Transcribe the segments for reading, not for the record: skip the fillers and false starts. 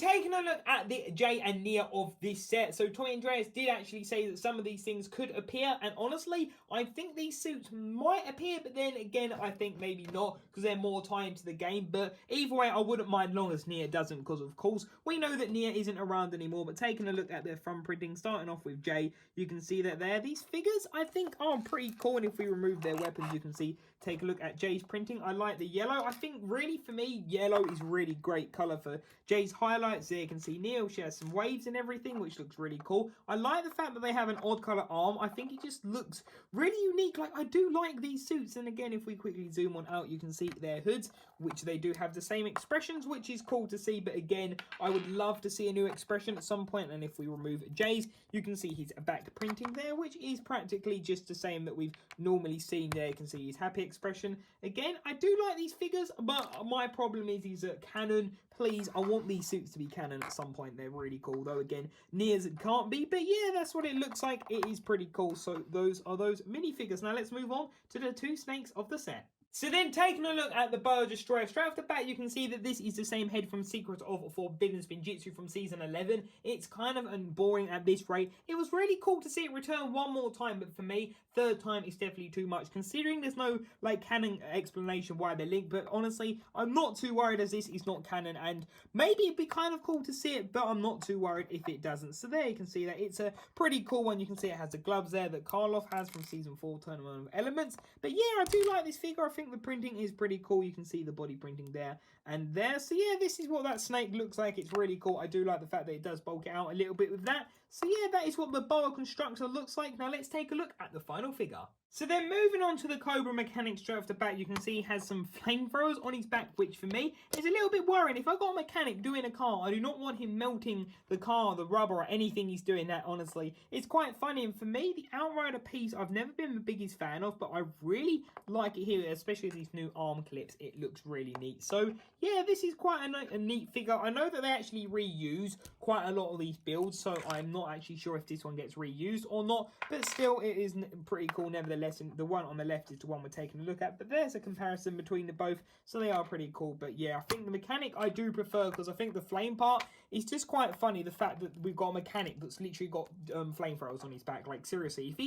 taking a look at the Jay and Nia of this set, so Toy Andreas did actually say that some of these things could appear, and honestly, I think these suits might appear, but then again, I think maybe not, because they're more tied to the game, but either way, I wouldn't mind long as Nia doesn't, because of course, we know that Nia isn't around anymore, but taking a look at their front printing, starting off with Jay, you can see that there, these figures, I think, are pretty cool, and if we remove their weapons, you can see, take a look at Jay's printing. I like the yellow. I think, really, for me, yellow is really great colour for Jay's highlights. There you can see Neil, she has some waves and everything, which looks really cool. I like the fact that they have an odd colour arm. I think it just looks really unique. Like, I do like these suits. And again, if we quickly zoom on out, you can see their hoods, which they do have the same expressions, which is cool to see. But again, I would love to see a new expression at some point. And if we remove Jay's, you can see his back printing there, which is practically just the same that we've normally seen there. You can see his happy expression. Again, I do like these figures, but my problem is that canon, please, I want these suits to be canon at some point. They're really cool, though again, Nia's can't be, but yeah, that's what it looks like. It is pretty cool. So those are those minifigures. Now let's move on to the two snakes of the set. So then, taking a look at the Boa Destroyer, straight off the bat, you can see that this is the same head from Secret of Forbidden Spinjitzu from Season 11. It's kind of boring at this rate. It was really cool to see it return one more time, but for me, third time is definitely too much, considering there's no, like, canon explanation why they're linked, but honestly, I'm not too worried as this is not canon, and maybe it'd be kind of cool to see it, but I'm not too worried if it doesn't. So there you can see that it's a pretty cool one. You can see it has the gloves there that Karloff has from Season 4, Tournament of Elements, but yeah, I do like this figure. I think the printing is pretty cool. You can see the body printing there and there. So yeah, this is what that snake looks like. It's really cool. I do like the fact that it does bulk it out a little bit with that. So yeah, that is what the boa constructor looks like. Now let's take a look at the final figure. So then moving on to the Cobra mechanic straight off the bat, you can see he has some flamethrowers on his back, which for me is a little bit worrying. If I got a mechanic doing a car, I do not want him melting the car, the rubber, or anything he's doing that, honestly. It's quite funny, and for me, the Outrider piece, I've never been the biggest fan of, but I really like it here, especially these new arm clips. It looks really neat. So yeah, this is quite a neat figure. I know that they actually reuse quite a lot of these builds, so I'm not actually sure if this one gets reused or not, but still, it is pretty cool nevertheless. And the one on the left is the one we're taking a look at, but there's a comparison between the both, so they are pretty cool. But yeah, I think the mechanic I do prefer, because I think the flame part is just quite funny. The fact that we've got a mechanic that's literally got flamethrowers on his back. Like, seriously, if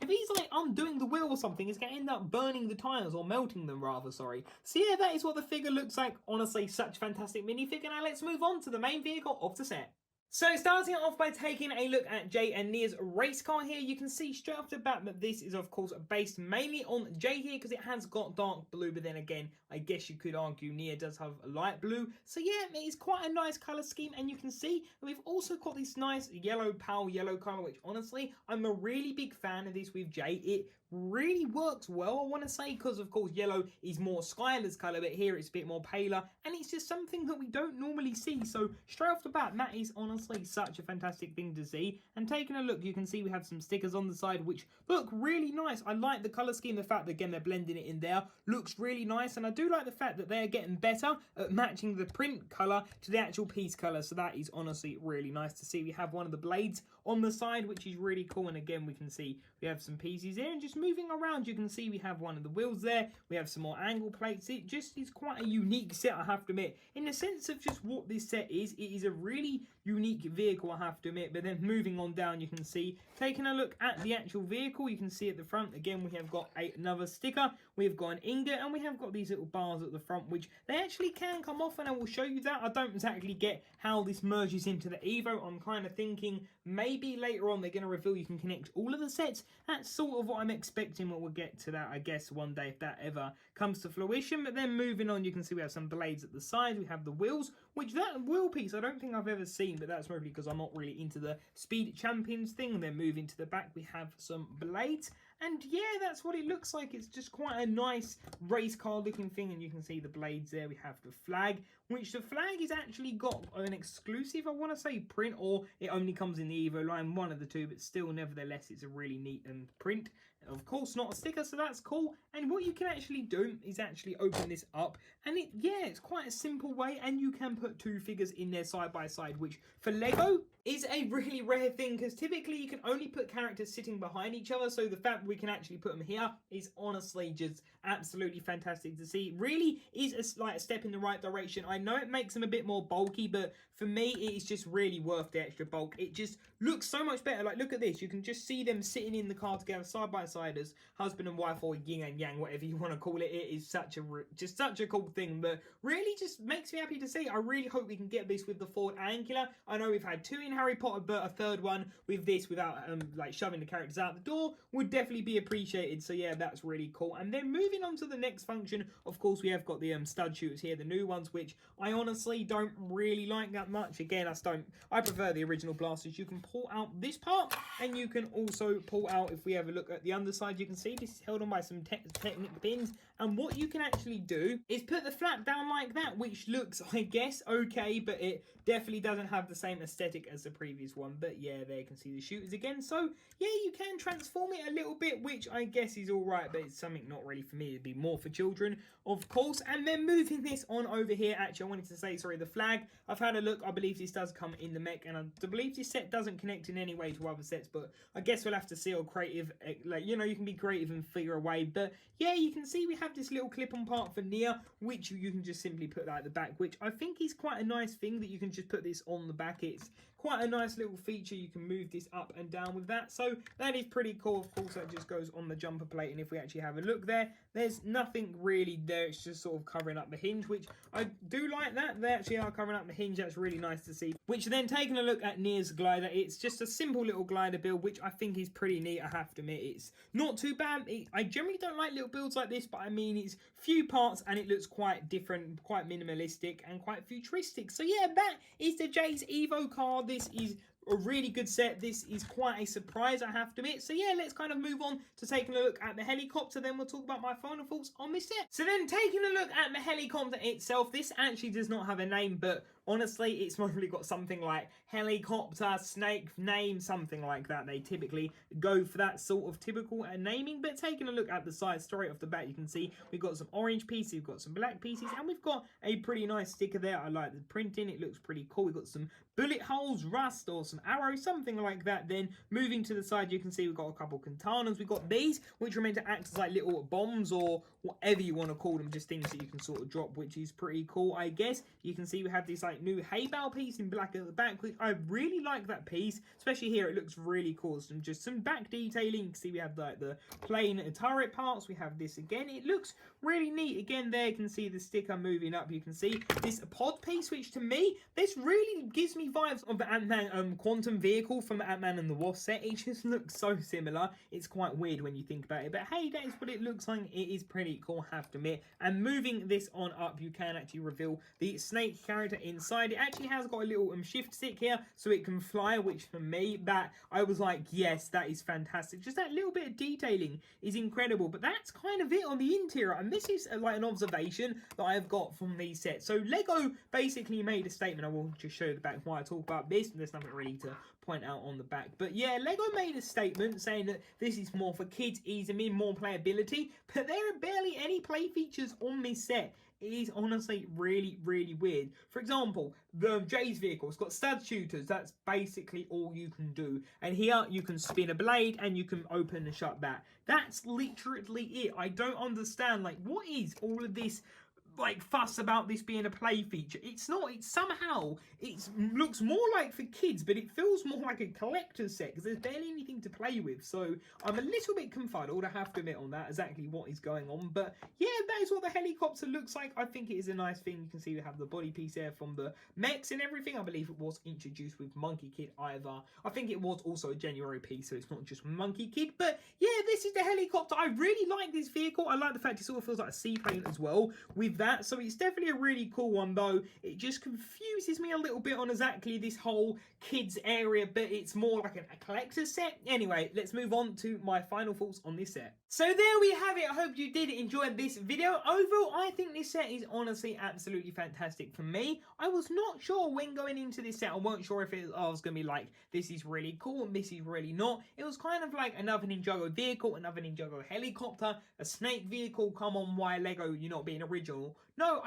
he's like undoing the wheel or something, he's going to end up burning the tires, or melting them rather, sorry. So yeah, that is what the figure looks like. Honestly, such a fantastic minifigure. Now let's move on to the main vehicle of the set. So starting off by taking a look at Jay and Nia's race car here, you can see straight off the bat that this is of course based mainly on Jay here, because it has got dark blue, but then again, I guess you could argue Nia does have light blue. So yeah, it is quite a nice colour scheme, and you can see we've also got this nice yellow pale yellow colour, which honestly, I'm a really big fan of this with Jay. It really works well, I want to say, because of course yellow is more Skylar's colour, but here it's a bit more paler, and it's just something that we don't normally see. So straight off the bat, that is honestly such a fantastic thing to see. And taking a look, you can see we have some stickers on the side which look really nice. I like the colour scheme, the fact that again they're blending it in there looks really nice, and I do like the fact that they're getting better at matching the print colour to the actual piece colour, so that is honestly really nice to see. We have one of the blades on the side, which is really cool, and again we can see we have some pieces here, and just moving around you can see we have one of the wheels there, we have some more angle plates. It just is quite a unique set, I have to admit, in the sense of just what this set is. It is a really unique vehicle, I have to admit. But then moving on down, you can see, taking a look at the actual vehicle, you can see at the front again we have got another sticker, we've got an ingot, and we have got these little bars at the front which they actually can come off, and I will show you that. I don't exactly get how this merges into the EVO. I'm kind of thinking maybe later on they're going to reveal you can connect all of the sets. That's sort of what I'm expecting, but we'll get to that I guess one day if that ever comes to fruition. But then moving on, you can see we have some blades at the side, we have the wheels, which that wheel piece I don't think I've ever seen, but that's probably because I'm not really into the Speed Champions thing. And then moving to the back, we have some blades, and yeah, that's what it looks like. It's just quite a nice race car looking thing, and you can see the blades there. We have the flag, which the flag is actually got an exclusive, I want to say, print, or it only comes in the EVO line, one of the two, but still nevertheless it's a really neat print. Of course, not a sticker, so that's cool. And what you can actually do is actually open this up, and it's quite a simple way, and you can put 2 figures in there side by side, which for Lego is a really rare thing, because typically you can only put characters sitting behind each other. So the fact that we can actually put them here is honestly just absolutely fantastic to see. Really is like a step in the right direction. I know it makes them a bit more bulky, but for me it is just really worth the extra bulk. It just looks so much better. Like, look at this, you can just see them sitting in the car together side by side as husband and wife, or yin and yang, whatever you want to call it. It is such a cool thing, but really just makes me happy to see. I really hope we can get this with the Ford Angular. I know we've had 2 in Harry Potter, but a third one with this without like shoving the characters out the door would definitely be appreciated. So yeah, that's really cool. And then moving on to the next function, of course, we have got the stud shooters here, the new ones, which I honestly don't really like that much. Again, I prefer the original blasters. You can pull out this part, and you can also pull out, if we have a look at the underside, you can see this is held on by some Technic pins. And what you can actually do is put the flap down like that, which looks, I guess, okay, but it definitely doesn't have the same aesthetic as the previous one. But yeah, there you can see the shooters again. So yeah, you can transform it a little bit, which I guess is all right, but it's something not really for me. It'd be more for children, of course. And then moving this on over here, actually, I wanted to say, sorry, the flag. I've had a look. I believe this does come in the mech, and I believe this set doesn't connect in any way to other sets, but I guess we'll have to see. Or creative, like, you know, you can be creative and figure a way. But yeah, you can see we have this little clip-on part for Nia, which you can just simply put that at the back, which I think is quite a nice thing, that you can just put this on the back. It's quite a nice little feature. You can move this up and down with that, so that is pretty cool. Of course, that just goes on the jumper plate, and if we actually have a look there, there's nothing really there. It's just sort of covering up the hinge, which I do like that. They actually are covering up the hinge. That's really nice to see. Which then, taking a look at Nia's glider, it's just a simple little glider build, which I think is pretty neat. I have to admit, it's not too bad. I generally don't like little builds like this, but I mean, it's few parts and it looks quite different, quite minimalistic and quite futuristic. So yeah, that is the Jay's EVO car. This is a really good set. This is quite a surprise, I have to admit. So yeah, let's kind of move on to taking a look at the helicopter, then we'll talk about my final thoughts on this set. So then, taking a look at the helicopter itself, this actually does not have a name, but honestly, it's mostly got something like helicopter, snake name, something like that. They typically go for that sort of typical naming. But taking a look at the side, straight off the bat, you can see we've got some orange pieces, we've got some black pieces, and we've got a pretty nice sticker there. I like the printing, it looks pretty cool. We've got some bullet holes, rust, or some arrows, something like that. Then moving to the side, you can see we've got a couple katanas. We've got these, which are meant to act as like little bombs, or whatever you want to call them, just things that you can sort of drop, which is pretty cool, I guess. You can see we have this like new hay bale piece in black at the back, which I really like that piece, especially here. It looks really cool. Some back detailing. You can see we have like the plain turret parts. We have this again. It looks really neat. Again, there you can see the sticker moving up. You can see this pod piece, which to me, this really gives me vibes of the Ant-Man quantum vehicle from Ant-Man and the Wasp set. It just looks so similar. It's quite weird when you think about it, but hey, that is what it looks like. It is pretty cool, I have to admit. And moving this on up, you can actually reveal the snake character inside. It actually has got a little shift stick here, so it can fly, which for me, that I was like, yes, that is fantastic. Just that little bit of detailing is incredible. But that's kind of it on the interior, and this is like an observation that I've got from these sets. So Lego basically made a statement. I will just show you the back why I talk about this, and there's nothing really to point out on the back. But yeah, Lego made a statement saying that this is more for kids, ease them in, more playability, but there are barely any play features on this set. It is honestly really, really weird. For example, the Jay's vehicle, it's got stud shooters. That's basically all you can do. And here you can spin a blade and you can open and shut that. That's literally it. I don't understand, like, what is all of this like fuss about this being a play feature? It's not. It's somehow, it looks more like for kids, but it feels more like a collector's set because there's barely anything to play with. So I'm a little bit confuddled, I have to admit, on that, exactly what is going on. But yeah, that is what the helicopter looks like. I think it is a nice thing. You can see we have the body piece there from the mechs and everything. I believe it was introduced with Monkey Kid either. I think it was also a January piece, so it's not just Monkey Kid. But yeah, this is the helicopter. I really like this vehicle. I like the fact it sort of feels like a seaplane as well with that. So it's definitely a really cool one, though it just confuses me a little bit on exactly this whole kids area, but it's more like a collector's set. Anyway, let's move on to my final thoughts on this set. So there we have it. I hope you did enjoy this video. Overall, I think this set is honestly absolutely fantastic for me. I was not sure when going into this set. I wasn't sure if I was going to be like, this is really cool and this is really not. It was kind of like another Ninjago vehicle. vehicle, another Ninjago helicopter, a snake vehicle. Come on, why Lego, you're not being original? No,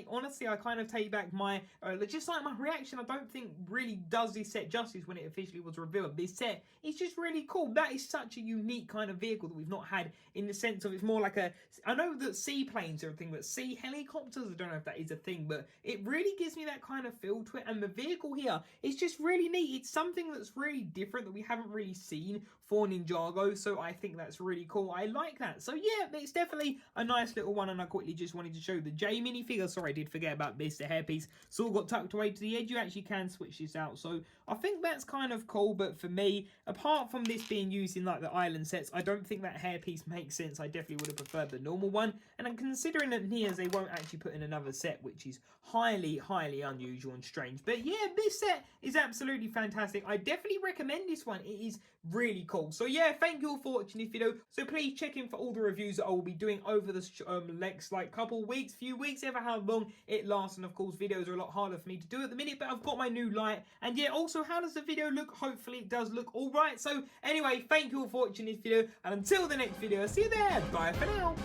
honestly, I kind of take back my, just like my reaction. I don't think really does this set justice when it officially was revealed. This set is just really cool. That is such a unique kind of vehicle that we've not had, in the sense of it's more like a, I know that seaplanes are a thing, but sea helicopters, I don't know if that is a thing, but it really gives me that kind of feel to it. And the vehicle here is just really neat. It's something that's really different that we haven't really seen for Ninjago, so I think that's really cool. I like that. So yeah, it's definitely a nice little one, and I quickly just wanted to show the J minifigure. Sorry, I did forget about this. The hairpiece sort of got tucked away to the edge. You actually can switch this out, so I think that's kind of cool. But for me, apart from this being used in like the island sets, I don't think that hairpiece makes sense. I definitely would have preferred the normal one, and I'm considering that Nia's they won't actually put in another set, which is highly unusual and strange. But yeah, this set is absolutely fantastic. I definitely recommend this one. It is really cool. So yeah, thank you all for watching this video. So please check in for all the reviews that I will be doing over the next like couple weeks, few weeks, ever how long it lasts. And of course, videos are a lot harder for me to do at the minute, but I've got my new light. And yeah, also, how does the video look? Hopefully it does look all right. So anyway, thank you all for watching this video, and until the next video, see you there. Bye for now.